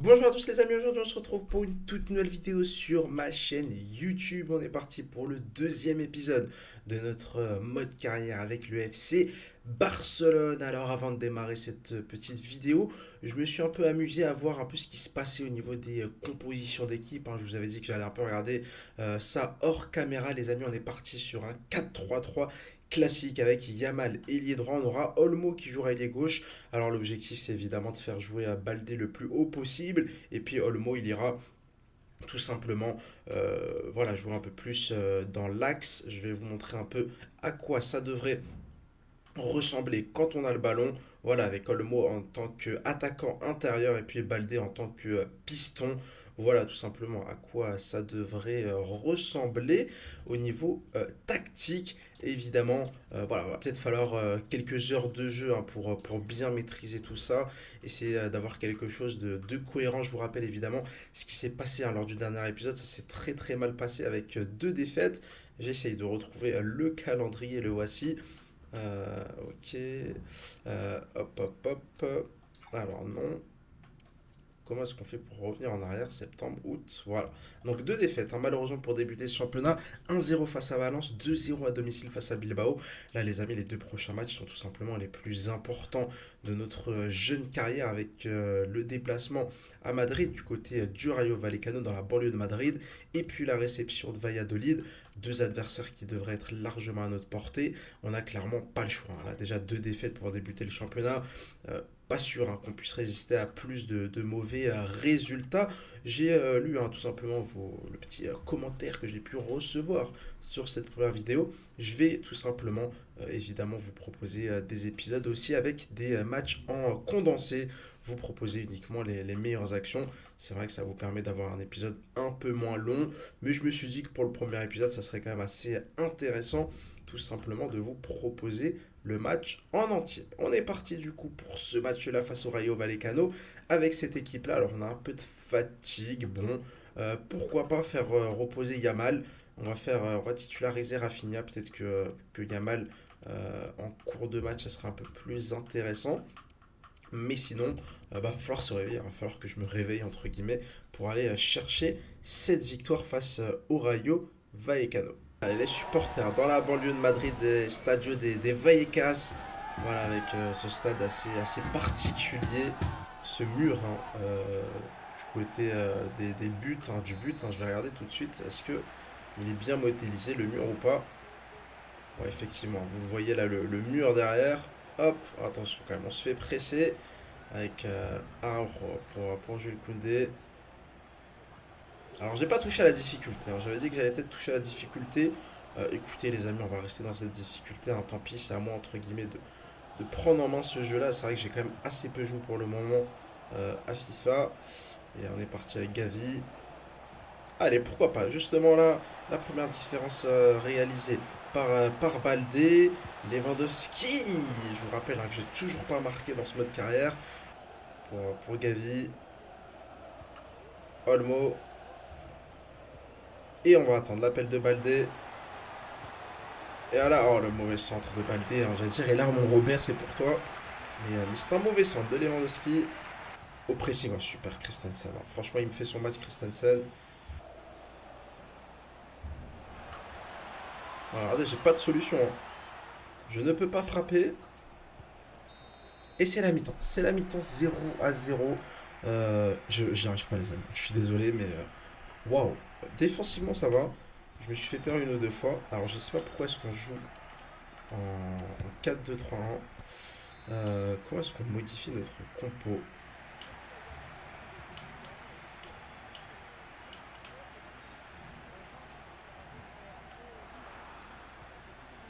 Bonjour à tous les amis, aujourd'hui on se retrouve pour une toute nouvelle vidéo sur ma chaîne YouTube. On est parti pour le deuxième épisode de notre mode carrière avec le FC Barcelone. Alors avant de démarrer cette petite vidéo, je me suis un peu amusé à voir un peu ce qui se passait au niveau des compositions d'équipe, hein. Je vous avais dit que j'allais un peu regarder ça hors caméra les amis. On est parti sur un 4-3-3 classique avec Yamal ailier droit. On aura Olmo qui jouera ailier gauche. Alors l'objectif c'est évidemment de faire jouer à Baldé le plus haut possible et puis Olmo il ira tout simplement voilà, jouer un peu plus dans l'axe. Je vais vous montrer un peu à quoi ça devrait ressembler quand on a le ballon. Voilà, avec Olmo en tant qu'attaquant intérieur et puis Baldé en tant que piston. Voilà tout simplement à quoi ça devrait ressembler au niveau tactique. Évidemment, voilà, va peut-être falloir quelques heures de jeu, hein, pour bien maîtriser tout ça. Essayer d'avoir quelque chose de cohérent. Je vous rappelle évidemment ce qui s'est passé, hein, lors du dernier épisode. Ça s'est très très mal passé avec deux défaites. J'essaye de retrouver le calendrier, le voici. Ok. Hop, hop, hop. Alors non. Comment est-ce qu'on fait pour revenir en arrière? Septembre, août, voilà. Donc deux défaites, hein, malheureusement pour débuter ce championnat. 1-0 face à Valence, 2-0 à domicile face à Bilbao. Là les amis, les deux prochains matchs sont tout simplement les plus importants de notre jeune carrière, avec le déplacement à Madrid du côté du Rayo Vallecano dans la banlieue de Madrid. Et puis la réception de Valladolid. Deux adversaires qui devraient être largement à notre portée. On n'a clairement pas le choix, hein. Là déjà deux défaites pour débuter le championnat. Pas sûr, hein, qu'on puisse résister à plus de mauvais résultats. J'ai lu, hein, tout simplement le petit commentaire que j'ai pu recevoir sur cette première vidéo. Je vais tout simplement évidemment vous proposer des épisodes aussi avec des matchs en condensé. Vous proposer uniquement les meilleures actions. C'est vrai que ça vous permet d'avoir un épisode un peu moins long, mais je me suis dit que pour le premier épisode, ça serait quand même assez intéressant tout simplement de vous proposer le match en entier. On est parti du coup pour ce match-là face au Rayo Vallecano avec cette équipe-là. Alors on a un peu de fatigue, bon, pourquoi pas faire reposer Yamal. On va titulariser Rafinha, peut-être que Yamal en cours de match ça sera un peu plus intéressant. Mais sinon, va falloir se réveiller, il va falloir que je me réveille entre guillemets pour aller chercher cette victoire face au Rayo Vallecano. Allez, les supporters dans la banlieue de Madrid, des Stadio des Vallecas, voilà, avec ce stade assez particulier, ce mur, hein, du côté des buts, hein, du but, hein, je vais regarder tout de suite, est-ce que il est bien modélisé le mur ou pas? Ouais, effectivement, vous le voyez là, le mur derrière, hop, attention quand même, on se fait presser avec pour Jules Koundé. Alors, j'ai pas touché à la difficulté, hein. J'avais dit que j'allais peut-être toucher à la difficulté. Écoutez, les amis, on va rester dans cette difficulté, hein. Tant pis, c'est à moi, entre guillemets, de prendre en main ce jeu-là. C'est vrai que j'ai quand même assez peu joué pour le moment à FIFA. Et on est parti avec Gavi. Allez, pourquoi pas. Justement là, la première différence réalisée par Baldé. Lewandowski. Je vous rappelle, hein, que j'ai toujours pas marqué dans ce mode carrière. Pour Gavi. Olmo. Et on va attendre l'appel de Baldé. Et voilà, oh le mauvais centre de Baldé, hein, j'allais dire, et là mon Robert c'est pour toi. Mais c'est un mauvais centre de Lewandowski. Au pressing, oh, super Christensen, hein. Franchement, il me fait son match Christensen. Alors, regardez, j'ai pas de solution, hein. Je ne peux pas frapper. Et c'est la mi-temps. C'est la mi-temps 0-0. J'y arrive pas, les amis. Je suis désolé, mais waouh. Défensivement, ça va. Je me suis fait peur une ou deux fois. Alors, je sais pas pourquoi est-ce qu'on joue en 4-2-3-1. Comment est-ce qu'on modifie notre compo?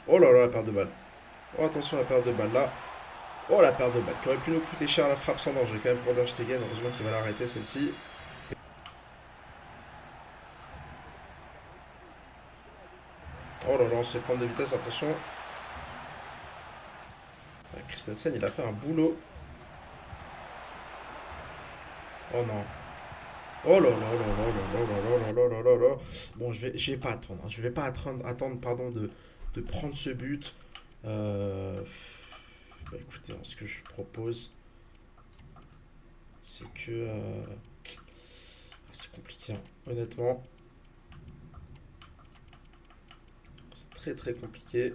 Oh là là, la perte de balle. Oh, attention, la perte de balle là. Oh, la perte de balle qui aurait pu nous coûter cher, la frappe sans danger quand même pour Der Stegen. Heureusement qu'il va l'arrêter celle-ci. Oh là là, on se fait prendre de vitesse, attention. Christensen, il a fait un boulot. Oh non. Oh là là là là là là là là là là là. Bon, je vais pas attendre, hein. Je vais pas attendre pardon, de prendre ce but. Bah écoutez, hein, ce que je propose, c'est que c'est compliqué, hein. Honnêtement. C'est très très compliqué.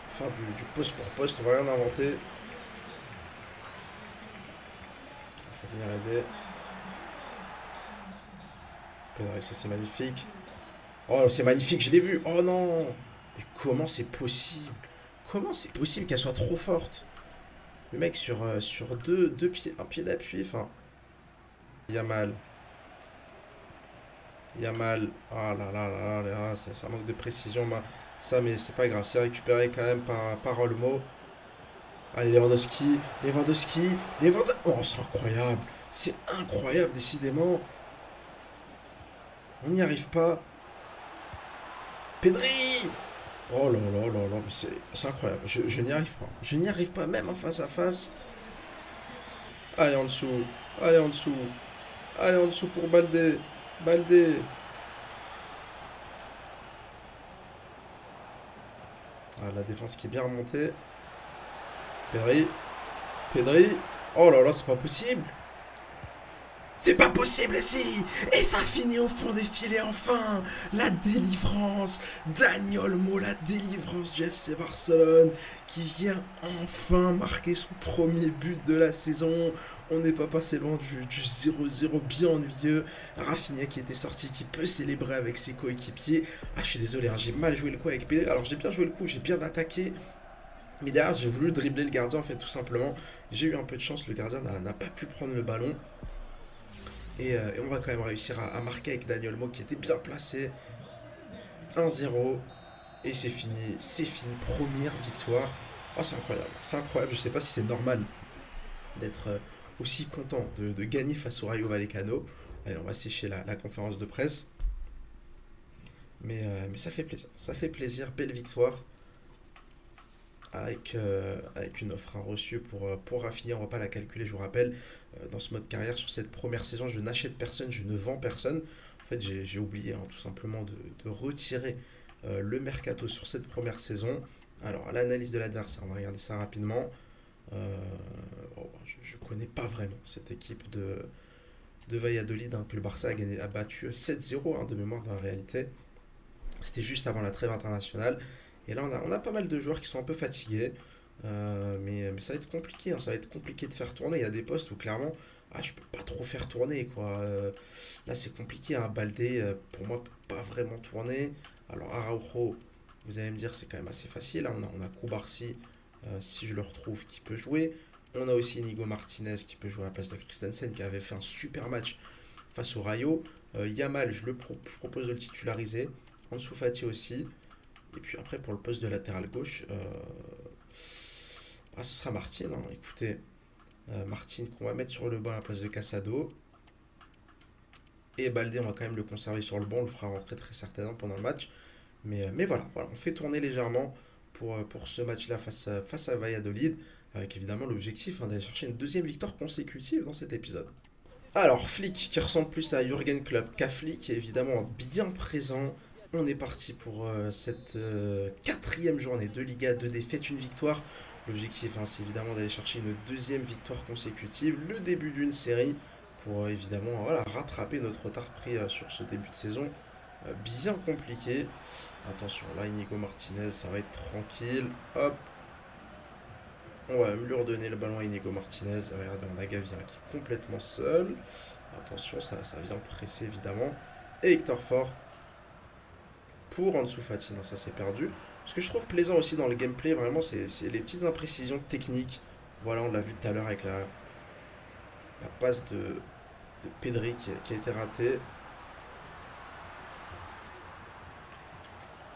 Faire du poste pour poste, on va rien inventer. Il faut venir aider. Pedri, ça c'est magnifique. Oh, c'est magnifique, je l'ai vu. Oh non. Mais comment c'est possible? Comment c'est possible qu'elle soit trop forte? Le mec sur deux pieds, un pied d'appui, enfin. Yamal. Yamal. Ah là là là là là, c'est un manque de précision. Ça, mais c'est pas grave. C'est récupéré quand même par Olmo. Allez, Lewandowski. Lewandowski. Lewandowski. Oh, c'est incroyable. C'est incroyable, décidément. On n'y arrive pas. Pedri. Oh là là là là, mais c'est incroyable. Je n'y arrive pas. Je n'y arrive pas, même en face à face. Allez, en dessous. Allez, en dessous. Allez, en dessous pour Baldé. Baldé. Ah, la défense qui est bien remontée. Pedri. Pedri. Oh là là, c'est pas possible. C'est pas possible, si. Et ça finit au fond des filets, enfin. La délivrance. Dani Olmo, la délivrance du FC Barcelone, qui vient enfin marquer son premier but de la saison. On n'est pas passé loin du 0-0 bien ennuyeux. Rafinha qui était sorti, qui peut célébrer avec ses coéquipiers. Ah, je suis désolé, hein, j'ai mal joué le coup avec Pedri. Alors j'ai bien joué le coup, j'ai bien attaqué. Mais derrière, j'ai voulu dribbler le gardien, en fait, tout simplement. J'ai eu un peu de chance, le gardien n'a pas pu prendre le ballon. Et on va quand même réussir à marquer avec Daniel Mo qui était bien placé. 1-0. Et c'est fini. Première victoire. Oh, c'est incroyable. C'est incroyable. Je sais pas si c'est normal d'être aussi content de gagner face au Rayo Vallecano. Allez, on va sécher la conférence de presse. Mais ça fait plaisir. Ça fait plaisir. Belle victoire. Avec une offre reçue pour Rafinha. On va pas la calculer, je vous rappelle. Dans ce mode carrière, sur cette première saison, je n'achète personne, je ne vends personne. En fait, j'ai oublié, hein, tout simplement de retirer le mercato sur cette première saison. Alors, l'analyse de l'adversaire, on va regarder ça rapidement. Je ne connais pas vraiment cette équipe de Valladolid, hein, que le Barça a battu 7-0, hein, de mémoire dans la réalité. C'était juste avant la trêve internationale. Et là, on a pas mal de joueurs qui sont un peu fatigués. Mais ça va être compliqué, hein, ça va être compliqué de faire tourner. Il y a des postes où clairement, je peux pas trop faire tourner, quoi. Là, c'est compliqué, hein. Baldé, pour moi, peut pas vraiment tourner. Alors, Araujo, vous allez me dire, c'est quand même assez facile, hein. On a Koubarsi, si je le retrouve, qui peut jouer. On a aussi Inigo Martinez qui peut jouer à la place de Christensen, qui avait fait un super match face au Rayo. Yamal, je propose de le titulariser. Ansu Fati aussi. Et puis après, pour le poste de latéral gauche, ce sera Martin, hein. Écoutez, Martin qu'on va mettre sur le banc à la place de Casado. Et Baldé, on va quand même le conserver sur le banc. On le fera rentrer très certainement pendant le match. Mais voilà, on fait tourner légèrement pour ce match-là face à Valladolid. Avec évidemment l'objectif, hein, d'aller chercher une deuxième victoire consécutive dans cet épisode. Alors, Flick qui ressemble plus à Jürgen Klopp qu'à Flick, qui est évidemment bien présent. On est parti pour cette quatrième journée de Liga, 2 défaites, une victoire. L'objectif, hein, c'est évidemment d'aller chercher une deuxième victoire consécutive, le début d'une série, pour évidemment, voilà, rattraper notre retard pris sur ce début de saison bien compliqué. Attention, là, Inigo Martinez, ça va être tranquille. Hop, on va même lui redonner le ballon à Inigo Martinez. Regardez, on a Gavia qui est complètement seul. Attention, ça vient presser évidemment. Et Hector Ford pour Ansu Fati. Non, ça c'est perdu. Ce que je trouve plaisant aussi dans le gameplay, vraiment, c'est les petites imprécisions techniques. Voilà, on l'a vu tout à l'heure avec la passe de Pedri qui a été ratée.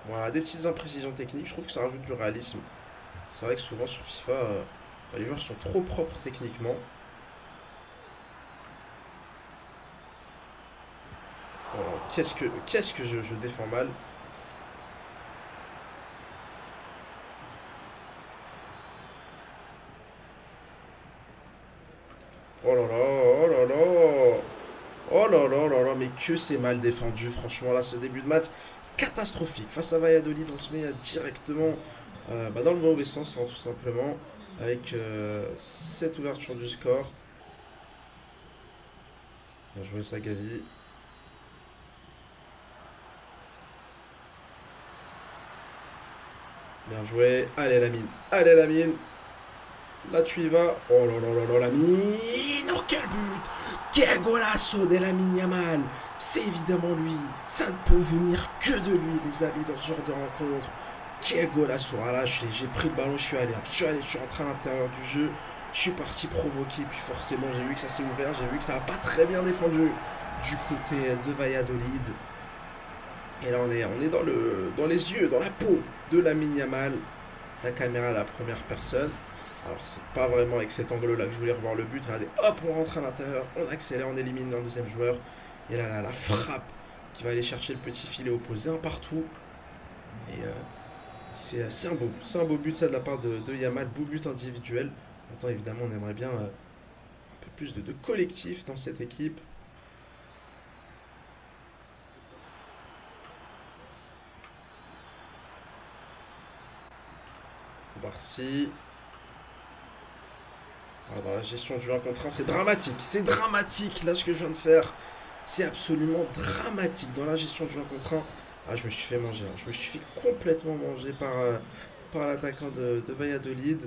Voilà, des petites imprécisions techniques. Je trouve que ça rajoute du réalisme. C'est vrai que souvent sur FIFA, les joueurs sont trop propres techniquement. Oh, qu'est-ce que je défends mal. Oh là là, oh là là. Oh là là là là, mais que c'est mal défendu, franchement, là, ce début de match. catastrophique. Face à Valladolid, on se met directement dans le mauvais sens, hein, tout simplement, avec cette ouverture du score. Bien joué ça, Gavi. Bien joué. Allez, Lamine. Allez, Lamine. Là, tu y vas. Oh là là là là, Lamine. Oh, quel but. Quel golasso de Lamine Yamal. C'est évidemment lui. Ça ne peut venir que de lui, les amis, dans ce genre de rencontre. Quel golasso. Ah là, j'ai pris le ballon, je suis allé. Je suis rentré à l'intérieur du jeu. Je suis parti provoquer. Puis forcément, j'ai vu que ça s'est ouvert. J'ai vu que ça n'a pas très bien défendu du côté de Valladolid. Et là, on est dans les yeux, dans la peau de Lamine Yamal. La caméra à la première personne. Alors, c'est pas vraiment avec cet angle-là que je voulais revoir le but. Regardez, hop, on rentre à l'intérieur, on accélère, on élimine un deuxième joueur. Et là, la frappe qui va aller chercher le petit filet opposé, un partout. Et c'est un beau but, ça, de la part de Yamal. Beau but individuel. Maintenant, évidemment, on aimerait bien un peu plus de collectif dans cette équipe. Voir-ci. Dans la gestion du 1 contre 1, c'est dramatique. C'est dramatique, là, ce que je viens de faire. C'est absolument dramatique. Dans la gestion du 1 contre 1, ah, je me suis fait manger. Hein. Je me suis fait complètement manger par l'attaquant de Valladolid.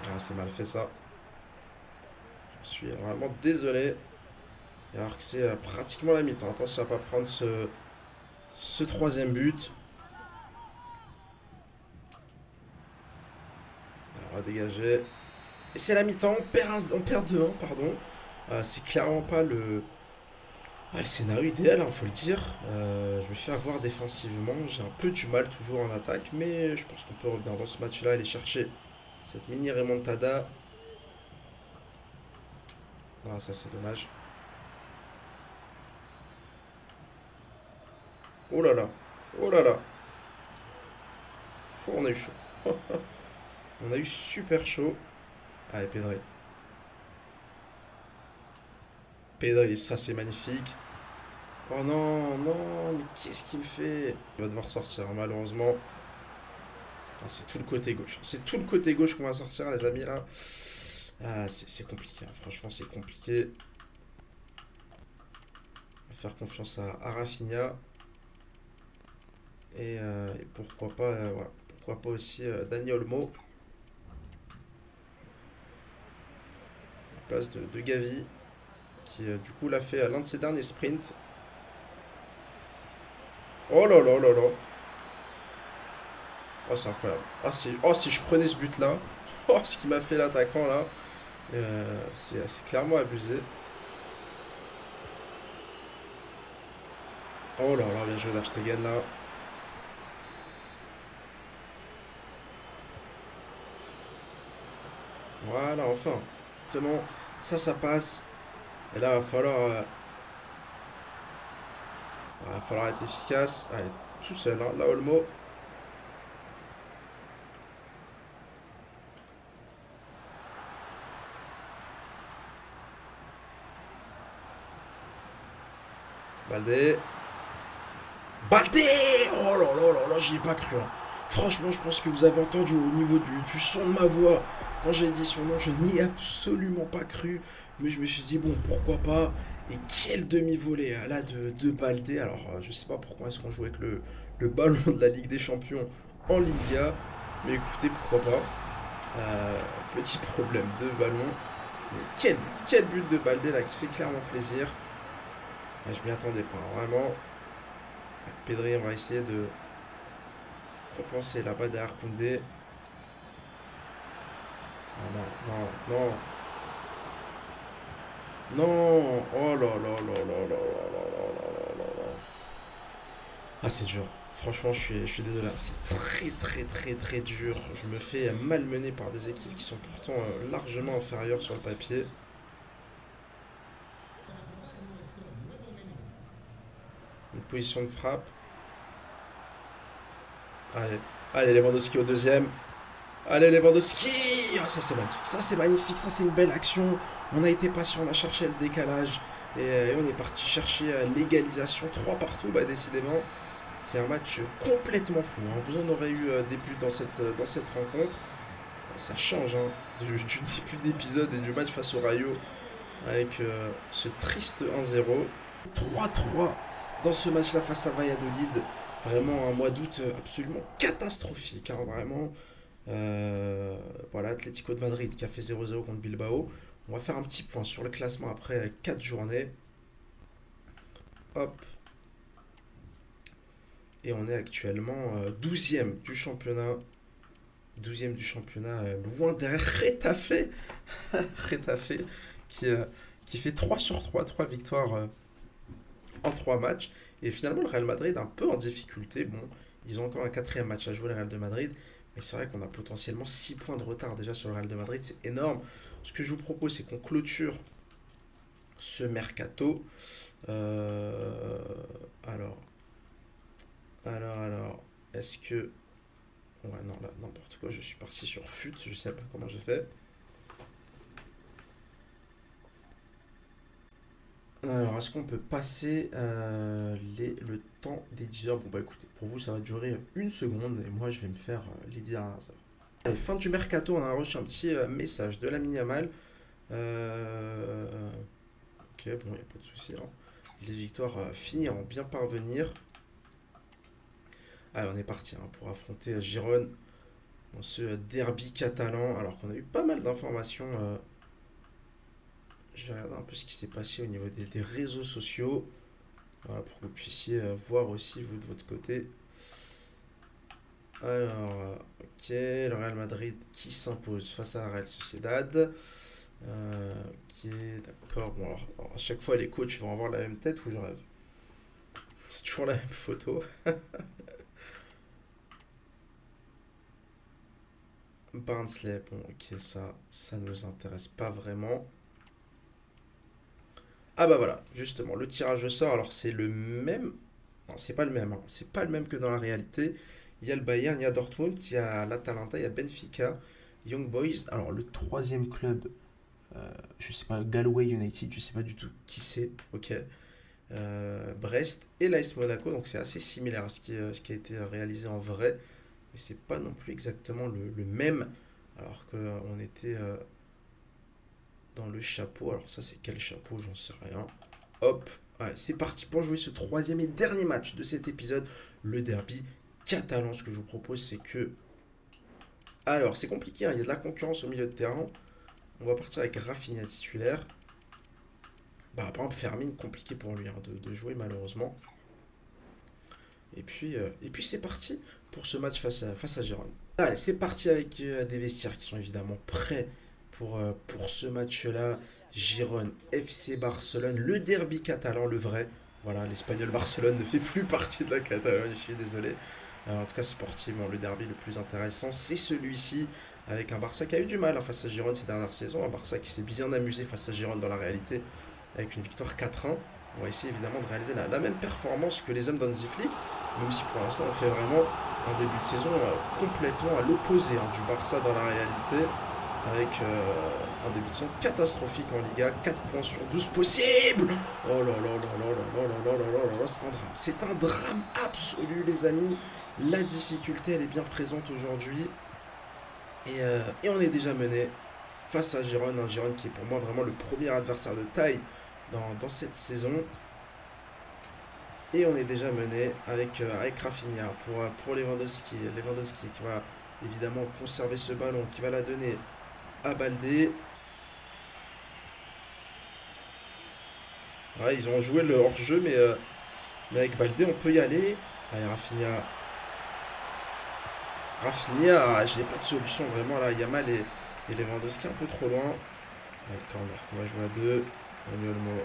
Ah, c'est mal fait, ça. Je suis vraiment désolé. Alors que c'est pratiquement la mi-temps. Attention à ne pas prendre ce troisième but. On va dégager. Et c'est la mi-temps, on perd 2-1, pardon. C'est clairement pas le scénario idéal, hein, faut le dire. Je me fais avoir défensivement, j'ai un peu du mal toujours en attaque, mais je pense qu'on peut revenir dans ce match-là, aller chercher cette mini remontada. Ah, ça c'est dommage. Oh là là, oh là là. On a eu chaud. On a eu super chaud. Allez, Pedri. Pedri, ça c'est magnifique. Oh non, non, mais qu'est-ce qu'il me fait? Il va devoir sortir, malheureusement. Ah, c'est tout le côté gauche. C'est tout le côté gauche qu'on va sortir, les amis, là. Ah, c'est compliqué, hein. Franchement, c'est compliqué. On va faire confiance à Rafinha. Et pourquoi pas, voilà. Pourquoi pas aussi Dani Olmo. Place de Gavi, qui du coup l'a fait l'un de ses derniers sprints. Oh là là là là. Oh, c'est incroyable. Oh, si je prenais ce but là. Oh, ce qu'il m'a fait l'attaquant là. C'est clairement abusé. Oh là là, bien joué d'Arstegen là. Voilà, enfin. Justement, ça passe. Et là, va falloir être efficace. Allez, tout seul, hein. Là, Olmo. Baldé. Baldé! Oh là là là là, j'y ai pas cru, hein. Franchement, je pense que vous avez entendu au niveau du son de ma voix. Quand j'ai dit son nom, je n'y ai absolument pas cru. Mais je me suis dit, bon, pourquoi pas. Et quel demi-volée là de Baldé. Alors, je sais pas pourquoi est-ce qu'on joue avec le ballon de la Ligue des Champions en Liga. Mais écoutez, pourquoi pas. Petit problème de ballon. Mais quel but de Baldé là qui fait clairement plaisir. Je m'y attendais pas, hein, vraiment. Pedri, on va essayer de compenser là-bas derrière Koundé. Oh non, non, non. Non. Oh là là là là là là là là là là. Ah, c'est dur. Franchement, je suis désolé. C'est très très très très dur. Je me fais malmener par des équipes qui sont pourtant largement inférieures sur le papier. Une position de frappe. Allez, allez, Lewandowski au deuxième. Allez, Lewandowski! Oh, ça c'est magnifique, ça c'est magnifique, ça c'est une belle action. On a été patient, on a cherché le décalage. Et on est parti chercher l'égalisation 3 partout. Bah, décidément, c'est un match complètement fou, hein. Vous en aurez eu des buts dans cette rencontre. Ça change, hein, du début d'épisode et du match face au Rayo avec ce triste 1-0. 3-3 dans ce match-là face à Valladolid. Vraiment un mois d'août absolument catastrophique, hein, vraiment. Voilà, Atlético de Madrid qui a fait 0-0 contre Bilbao. On va faire un petit point sur le classement après 4 journées. Hop. Et on est actuellement 12e du championnat. 12e du championnat, loin derrière Retafe. Retafe qui, euh, qui fait 3 sur 3, 3 victoires en 3 matchs. Et finalement, le Real Madrid un peu en difficulté. Bon, ils ont encore un quatrième match à jouer, le Real de Madrid. Mais c'est vrai qu'on a potentiellement 6 points de retard déjà sur le Real de Madrid. C'est énorme. Ce que je vous propose, c'est qu'on clôture ce mercato. Euh, alors, alors, est-ce que... Ouais, non, là, n'importe quoi, je suis parti sur FUT, je sais pas comment j'ai fait. Alors, est-ce qu'on peut passer le temps des 10 heures? Bon, bah écoutez, pour vous, ça va durer une seconde et moi, je vais me faire les 10 dernières heures. Allez, fin du mercato, on a reçu un petit message de Lamine Yamal. Ok, bon, il n'y a pas de souci, hein. Les victoires finiront bien parvenir. Allez, on est parti, hein, pour affronter Girone dans ce derby catalan. Alors qu'on a eu pas mal d'informations. Je vais regarder un peu ce qui s'est passé au niveau des réseaux sociaux. Voilà, pour que vous puissiez voir aussi, vous, de votre côté. Alors, ok, le Real Madrid qui s'impose face à la Real Sociedad. Ok, d'accord. Bon, alors, à chaque fois, les coachs vont avoir la même tête ou je rêve? C'est toujours la même photo. Barnsley, bon, ok, ça ne nous intéresse pas vraiment. Ah bah voilà, justement, le tirage au sort, alors c'est le même. Non, c'est pas le même, hein. C'est pas le même que dans la réalité. Il y a le Bayern, il y a Dortmund, il y a l'Atalanta, il y a Benfica, Young Boys. Alors le troisième club, je sais pas, Galway United, je sais pas du tout qui c'est, ok. Brest et l'AS Monaco, donc c'est assez similaire à ce qui a été réalisé en vrai, mais c'est pas non plus exactement le même, alors qu'on était dans le chapeau. Alors ça c'est quel chapeau, j'en sais rien. Hop, allez, c'est parti pour jouer ce troisième et dernier match de cet épisode, le derby catalan. Ce que je vous propose, c'est que... Alors, c'est compliqué, hein, il y a de la concurrence au milieu de terrain. On va partir avec Rafinha titulaire. Bah, par exemple, Fermin, compliqué pour lui, hein, de jouer malheureusement. Et puis c'est parti pour ce match face à Gérone. Allez, c'est parti avec des vestiaires qui sont évidemment prêts pour ce match-là. Girone, FC Barcelone, le derby catalan, le vrai. Voilà, l'Espagnol Barcelone ne fait plus partie de la Catalogne, je suis désolé. En tout cas, sportivement, le derby le plus intéressant, c'est celui-ci, avec un Barça qui a eu du mal, hein, face à Girone ces dernières saisons. Un Barça qui s'est bien amusé face à Girone dans la réalité, avec une victoire 4-1. On va essayer évidemment de réaliser la même performance que les hommes d'Hansi Flick, même si pour l'instant on fait vraiment un début de saison complètement à l'opposé, hein, du Barça dans la réalité, avec un début de saison catastrophique en Liga, 4 points sur 12 possibles. Oh là là là là là là là là là là là, c'est un drame. C'est un drame absolu, les amis. La difficulté, elle est bien présente aujourd'hui. Et on est déjà mené face à Girone, un Girone qui est pour moi vraiment le premier adversaire de taille dans cette saison. Et on est déjà mené avec Rafinha pour Lewandowski. Lewandowski qui va évidemment conserver ce ballon, qui va la donner à Baldé. Ouais, ils ont joué le hors-jeu, mais avec Baldé, on peut y aller. Allez, Rafinha. Rafinha, je n'ai pas de solution vraiment là. Yamal et Lewandowski un peu trop loin. Ouais, le corner qu'on va jouer à deux. Dani Olmo.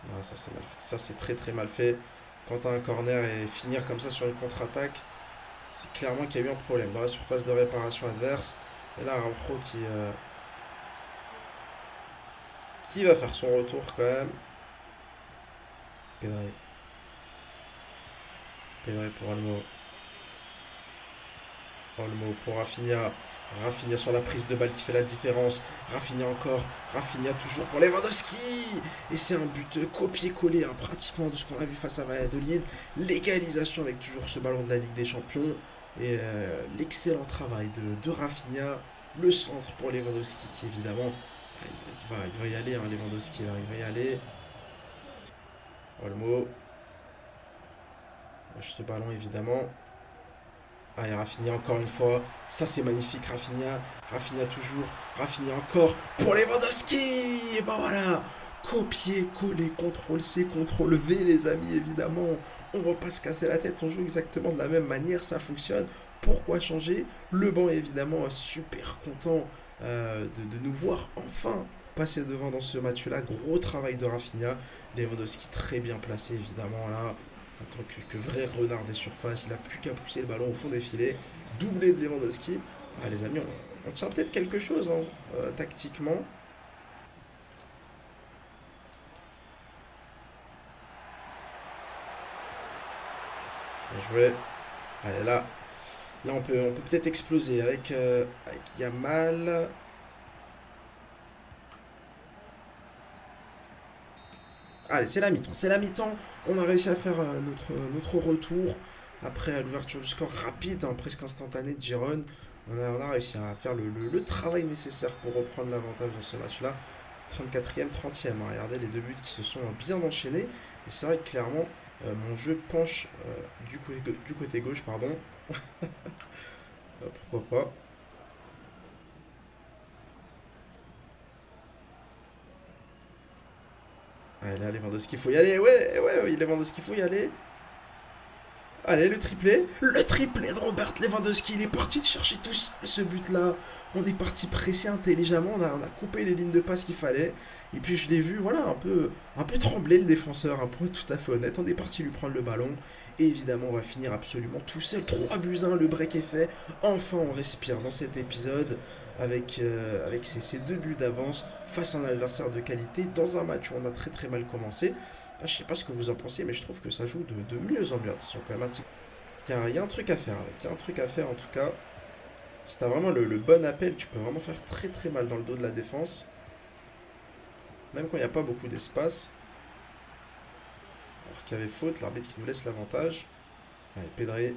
Ouais, ça c'est mal fait. Ça c'est très très mal fait. Quand t'as un corner et finir comme ça sur une contre-attaque, c'est clairement qu'il y a eu un problème dans la surface de réparation adverse. Et là, Araujo qui va faire son retour quand même. Pedri. Pedri pour Olmo. Oh, le mot pour Rafinha. Rafinha sur la prise de balle qui fait la différence. Rafinha encore. Rafinha toujours pour Lewandowski. Et c'est un but copié-collé hein, pratiquement de ce qu'on a vu face à Valladolid. L'égalisation avec toujours ce ballon de la Ligue des Champions. Et l'excellent travail de Rafinha. Le centre pour Lewandowski qui évidemment... il va y aller, hein, Lewandowski. Là, il va y aller. Oh, le mot. Lâche ce ballon évidemment. Allez, Rafinha encore une fois. Ça, c'est magnifique, Rafinha. Rafinha toujours. Rafinha encore. Pour Lewandowski. Et ben voilà. Copier, coller, CTRL C, CTRL V, les amis, évidemment. On va pas se casser la tête. On joue exactement de la même manière. Ça fonctionne. Pourquoi changer? Le banc est évidemment super content de nous voir enfin passer devant dans ce match-là. Gros travail de Rafinha. Lewandowski très bien placé, évidemment, là en tant que vrai renard des surfaces. Il n'a plus qu'à pousser le ballon au fond des filets. Doublé de Lewandowski. Ah, les amis, on tient peut-être quelque chose hein, tactiquement. Bien joué. Allez, là on peut peut-être exploser avec Yamal. Allez, c'est la mi-temps. C'est la mi-temps. On a réussi à faire notre retour après l'ouverture du score rapide, hein, presque instantané de Giron. On a réussi à faire le travail nécessaire pour reprendre l'avantage dans ce match-là. 34e, 30e. Hein. Regardez les deux buts qui se sont bien enchaînés. Et c'est vrai que clairement, mon jeu penche du côté gauche, pardon. Pourquoi pas. Allez, là, Lewandowski, il faut y aller. Ouais, ouais, ouais, Lewandowski, il faut y aller. Allez, le triplé. Le triplé de Robert Lewandowski. Il est parti de chercher tout ce but-là. On est parti presser intelligemment. On a coupé les lignes de passe qu'il fallait. Et puis je l'ai vu, voilà, un peu trembler le défenseur, hein, pour être tout à fait honnête. On est parti lui prendre le ballon. Et évidemment, on va finir absolument tout seul. 3-1, le break est fait. Enfin, on respire dans cet épisode avec ces deux buts d'avance face à un adversaire de qualité dans un match où on a très très mal commencé. Ah, je sais pas ce que vous en pensez, mais je trouve que ça joue de mieux en mieux. Attention quand même, il y a un truc à faire. Il y a un truc à faire en tout cas. Si t'as vraiment le bon appel, tu peux vraiment faire très très mal dans le dos de la défense. Même quand il n'y a pas beaucoup d'espace. Alors qu'il y avait faute, l'arbitre qui nous laisse l'avantage. Allez, Pedri.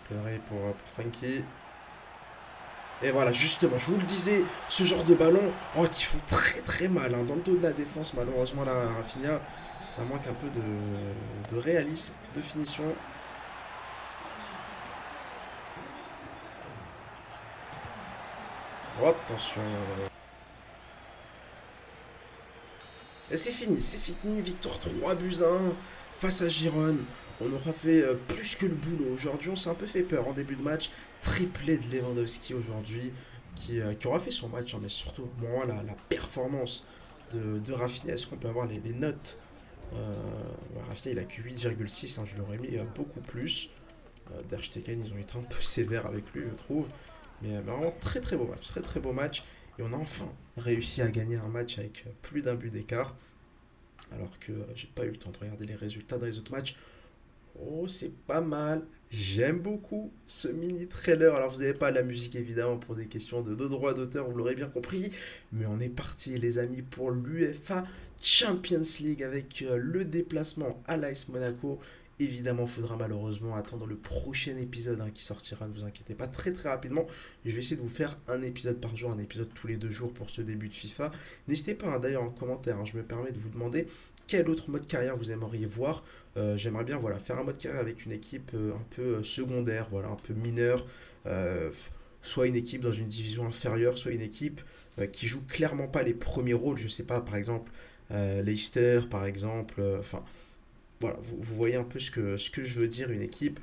Pedri pour Frankie. Et voilà, justement, je vous le disais, ce genre de ballon qui font très très mal hein, dans le dos de la défense. Malheureusement, là, Rafinha, ça manque un peu de réalisme, de finition. Oh, attention. Et c'est fini. Victoire 3-1 face à Giron. On aura fait plus que le boulot. Aujourd'hui, on s'est un peu fait peur en début de match. Triplé de Lewandowski aujourd'hui, qui aura fait son match, hein, mais surtout, moi, la performance de Rafinha. Est-ce qu'on peut avoir les notes Rafinha, il a que 8,6, hein, je l'aurais mis beaucoup plus. Der Stegen, ils ont été un peu sévères avec lui, je trouve. Mais vraiment, très très beau match. Très très beau match. Et on a enfin réussi à gagner un match avec plus d'un but d'écart. Alors que j'ai pas eu le temps de regarder les résultats dans les autres matchs. Oh, c'est pas mal. J'aime beaucoup ce mini trailer. Alors, vous n'avez pas la musique évidemment pour des questions de droit d'auteur, vous l'aurez bien compris. Mais on est parti, les amis, pour l'UEFA Champions League avec le déplacement à l'AS Monaco. Évidemment, il faudra malheureusement attendre le prochain épisode hein, qui sortira, ne vous inquiétez pas, très très rapidement. Je vais essayer de vous faire un épisode par jour, un épisode tous les 2 jours pour ce début de FIFA. N'hésitez pas hein, d'ailleurs en commentaire, hein, je me permets de vous demander quel autre mode carrière vous aimeriez voir. J'aimerais bien voilà, faire un mode carrière avec une équipe un peu secondaire, voilà, un peu mineure. euh, Soit une équipe dans une division inférieure, soit une équipe qui joue clairement pas les premiers rôles. Je sais pas, par exemple, Leicester, par exemple. Enfin, voilà, vous voyez un peu ce que je veux dire, une équipe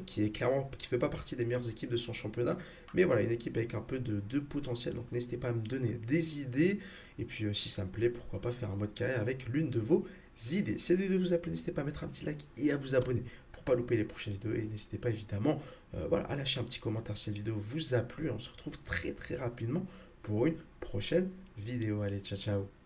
qui est clairement, qui fait pas partie des meilleures équipes de son championnat, mais voilà, une équipe avec un peu de potentiel, donc n'hésitez pas à me donner des idées, et puis si ça me plaît, pourquoi pas faire un mode carré avec l'une de vos idées. Si cette vidéo vous a plu, n'hésitez pas à mettre un petit like et à vous abonner pour pas louper les prochaines vidéos, et n'hésitez pas évidemment voilà, à lâcher un petit commentaire si cette vidéo vous a plu, on se retrouve très très rapidement pour une prochaine vidéo. Allez, ciao ciao.